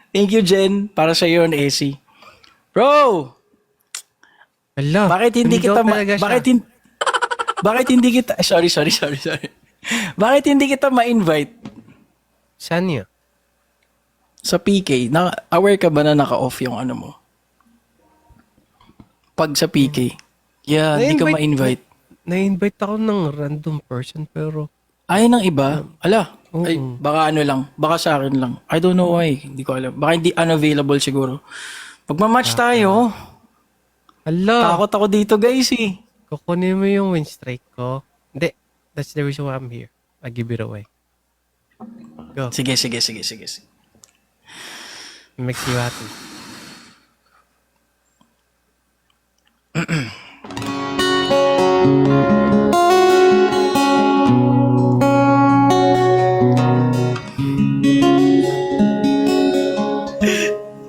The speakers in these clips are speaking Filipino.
Thank you, Jen. Para sa iyo, AC. Bro, Hala, bakit hindi sumigaw kita talaga siya. bakit hindi kita sorry. Bakit hindi kita ma-invite Saan niya? sa PK? Aware ka ba na naka-off yung ano mo? Pag sa PK. Yeah, hindi ka ma-invite. Na-invite ako ng random person pero Ayaw ng iba? Ala, ay, Oo. baka ano lang. Baka sa akin lang. I don't know why. Hindi ko alam. Baka hindi unavailable siguro. Pagmamatch tayo, hala, takot ako dito guys eh. kukunin mo yung win strike ko. Hindi, that's the reason why I'm here. I give it away. Go, Sige. makes you happy.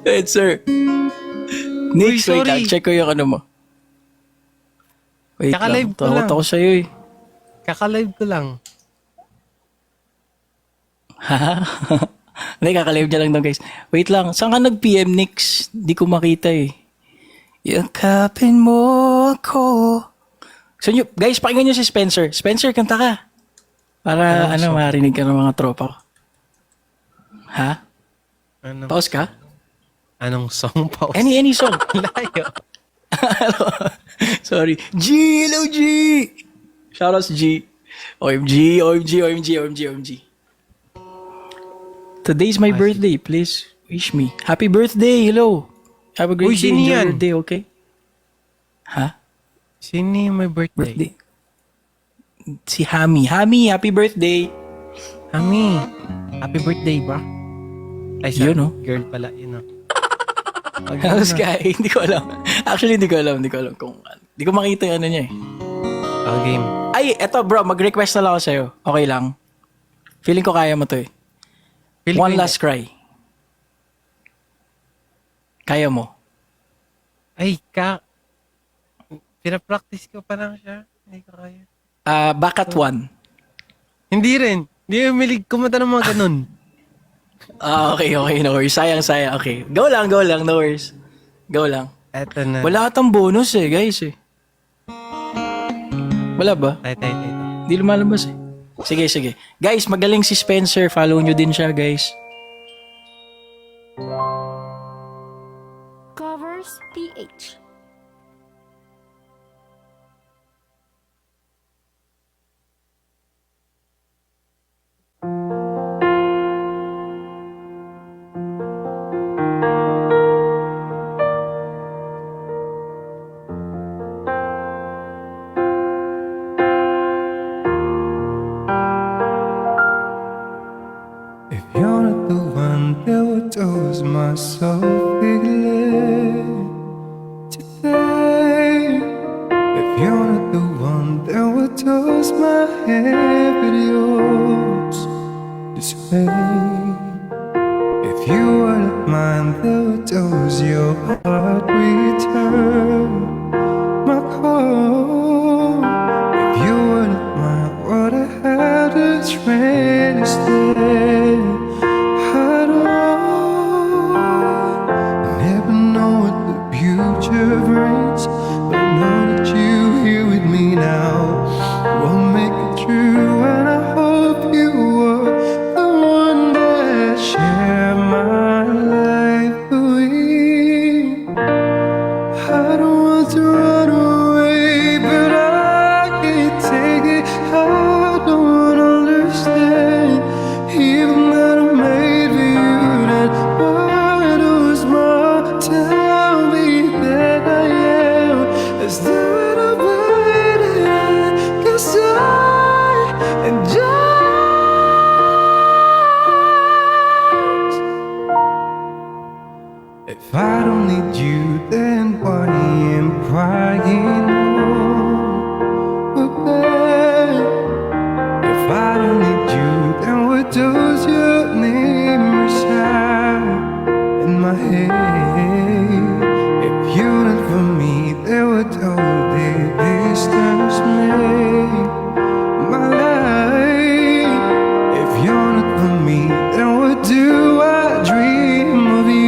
Wait, sir. Nick, wait sorry. lang. Check ko yung ano mo. Wait Kaka-live lang. ko Takot lang. ako sa'yo eh. Kaka-live ko lang. Ha? Hindi, kakalive niya lang daw guys. Wait lang. Saan ka nag-PM, Nix? Di ko makita eh. Yakapin mo ako. So, guys, pakinggan niyo si Spencer. Spencer, kanta ka. Para, marinig ka ng mga tropa ko. Ha? Pause ka? Anong song pa? Any song. Layo. Sorry. G, hello G. Shoutouts G. OMG. Today's my birthday. Please wish me. Happy birthday. Hello. Have a great Uy, day. sino Enjoy yan? your day, okay? Ha? Sino yung may birthday? Birthday. Si Hami. Hami, happy birthday. Ami, happy birthday, bro. Ay, sorry. Yun, oh. Girl pala, yun, oh. Hello, Sky. Hindi ko alam. Actually, hindi ko alam kung ano. Hindi ko makita yung ano niya eh. Game. Ay, eto bro. Mag-request na lang ako sa'yo. Okay lang. Feeling ko kaya mo to eh. Feeling One ko last cry. Kaya mo. Ay, pinapractice ko pa lang siya. Hindi ko kaya. Back at one. Hindi rin. Hindi umilig kumanta ng mga ganun. Okay. No worries. Sayang. Okay. Go lang. No worries. Go lang. Eto na. Wala atang bonus eh, guys eh. Wala ba? Tay. Hindi lumalabas eh. Sige. Guys, magaling si Spencer. Follow nyo din siya, guys. Covers PH. If you're not the one that would dose my soul bigly today, if you're not the one that would dose my head with yours this way, if you were not mine that would dose your heart return my call. If you were not mine, would I have the strength to stay? I never know what the future brings, but I know that you here with me now will make it true, and I hope you are the one that share my life away. I don't want to run away, but I can't take it. I don't understand, even that I made for you. Then why does my tell me that I am as though I waited? 'Cause I just, if I don't need you, then why am crying over? If I don't need you, then what does your name reside in my head? If you're not for me, then what all the distance make my life? If you're not for me, then what do I dream of you?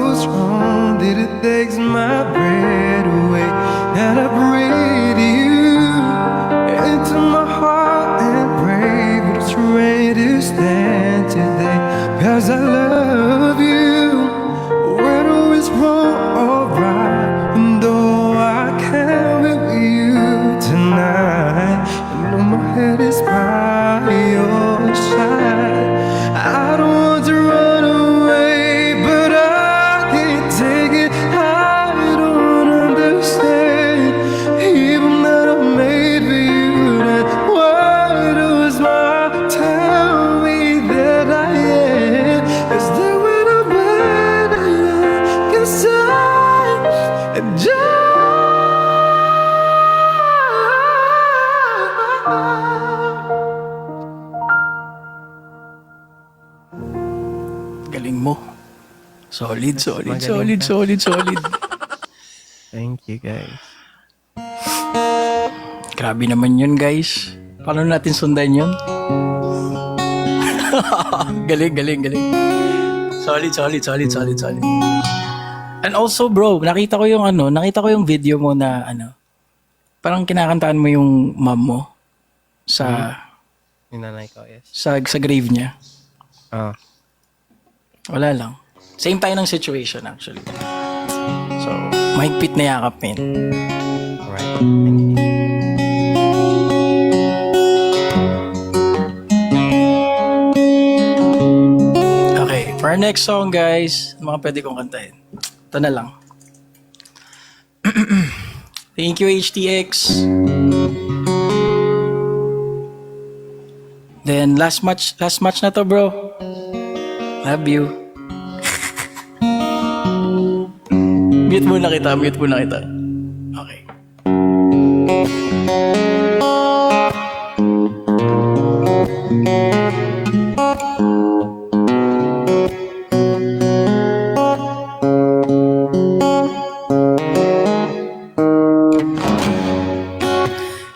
so strong that it takes my breath away. And I breathe you into my heart and pray for the strength to stand today. 'Cause I love you, whether it's wrong or right. And though I can't be with you tonight, I know my head is by your side. I don't want to run away, but I can't take it. I don't understand, even that I'm made for you. Then why does my tell me that I am? Is that when I'm bad, I can sigh and die. Galing mo. Solid, solid, Magaling solid, ka. solid. Thank you, guys. Grabe naman yun, guys. Paano natin sundan yun? Galing, galing, galing. Solid, solid, solid, solid, solid. And also, bro, nakita ko yung video mo na, parang kinakantaan mo yung mom mo sa, Yung nanay ko, yes. sa grave niya. Ah, Wala lang. Same tayo ng situation, actually. So, mahigpit na yakap, men. alright. Thank you. Okay, for our next song, guys, mga pwede kong kantahin. Ito na lang. Thank you, HTX. Then, last match na to, bro. Love you. Mute muna kita. Okay.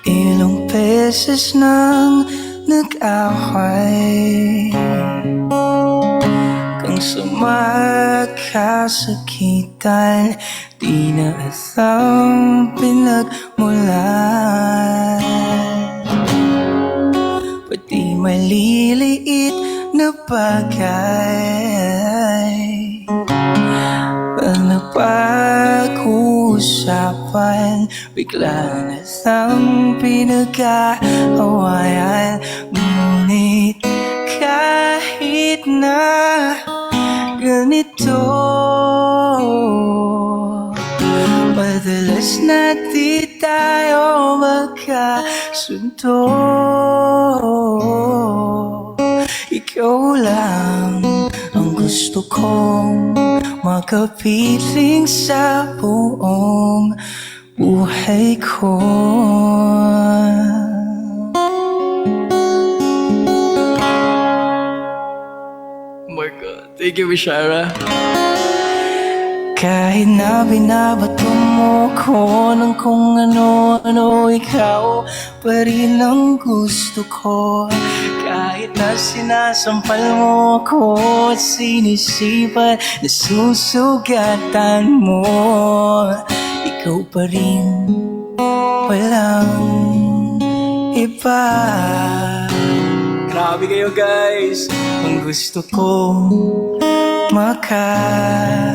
Ilang beses nang nag-away kang sumaksakitan, di na alam pinagmulan. Pati maliliit na bagay pag napag-uusapan, bigla na lang pinag-aawayan. Ngunit kahit na ganito, madalas na di tayo magkasundo. Ikaw lang ang gusto kong makapiling sa buong buhay ko. Oh my God. Thank you, Bishara. Kahit na binabato mo ko ng kung ano-ano, ikaw pa rin ang gusto ko. Kahit na sinasampal mo ko at sinisipan, nasusugatan mo, ikaw pa rin, walang iba. Grabe kayo, guys. Ang gusto kong makasama,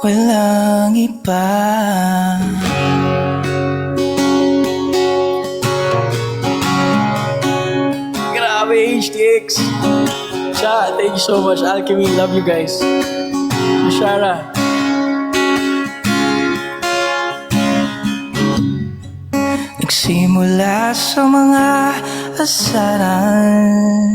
walang iba. Grabe, HTX. Siya, thank you so much. Alchemy, love you guys. Bishara. Nagsimula sa mga asaran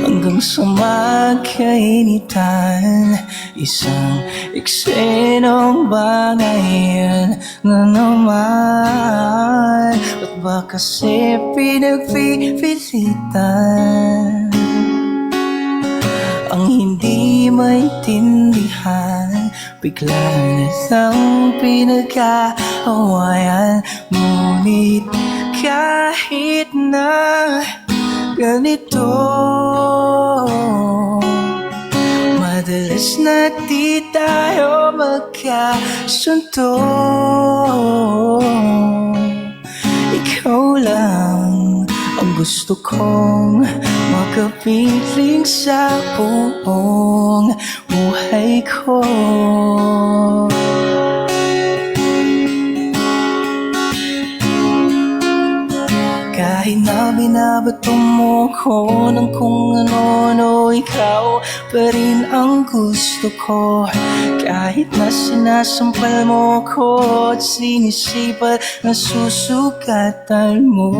hanggang sa magkainitan, isang eksenong bangayan na naman. Ba't ba kasi pinagpipilitan ang hindi maintindihan? bigla na lang pinag-aawayan. Ngunit kahit na ganito, madalas na di tayo magkasundo. Ikaw lang ang gusto kong makapiling sa buong buhay ko. Kahit na binabato mo ko ng kung ano-ano, ikaw pa rin ang gusto ko. Kahit na sinasampal mo ko at sinisipat na susukatan mo,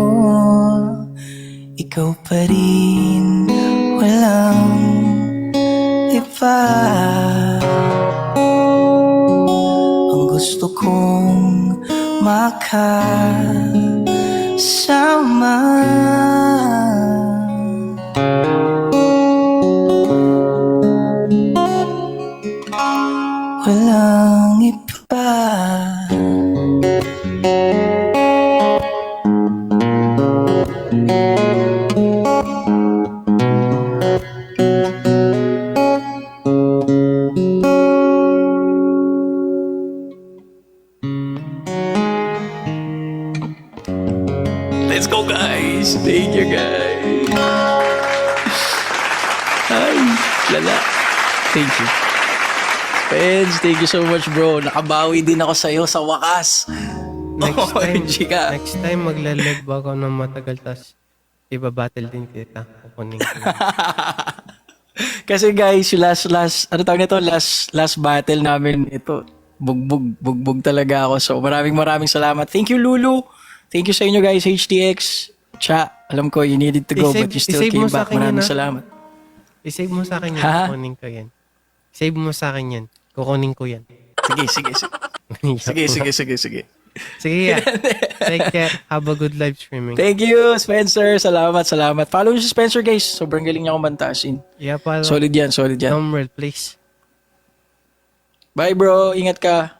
ikaw pa rin, walang iba. Ang gusto kong makasama. Walang iba. Let's go, guys! Thank you, guys! Ay, lala. Thank you. Friends, thank you so much, bro. Nakabawi din ako sa'yo sa wakas. OMG ka. Next time maglalag ba ako ng matagal tas iba-battle din kita. Kukunin ko. Kasi guys, yung last, ano tawag nito? Last battle namin, ito, bugbog talaga ako. So, maraming salamat. Thank you, Lulu. Thank you sa inyo, guys, HTX. Cha, alam ko, you needed to go, but you still came back. Maraming salamat. I-save mo sa akin yan. Ha? Kukunin ko yan. Save mo sa akin yan. Kukunin ko yan. Sige. Sige yan. Take care. Have a good live streaming. Thank you, Spencer. Salamat. Follow nyo si Spencer, guys. Sobrang galing niya kumantasin. Yeah, pala. Solid yan. Number, please. Bye, bro. Ingat ka.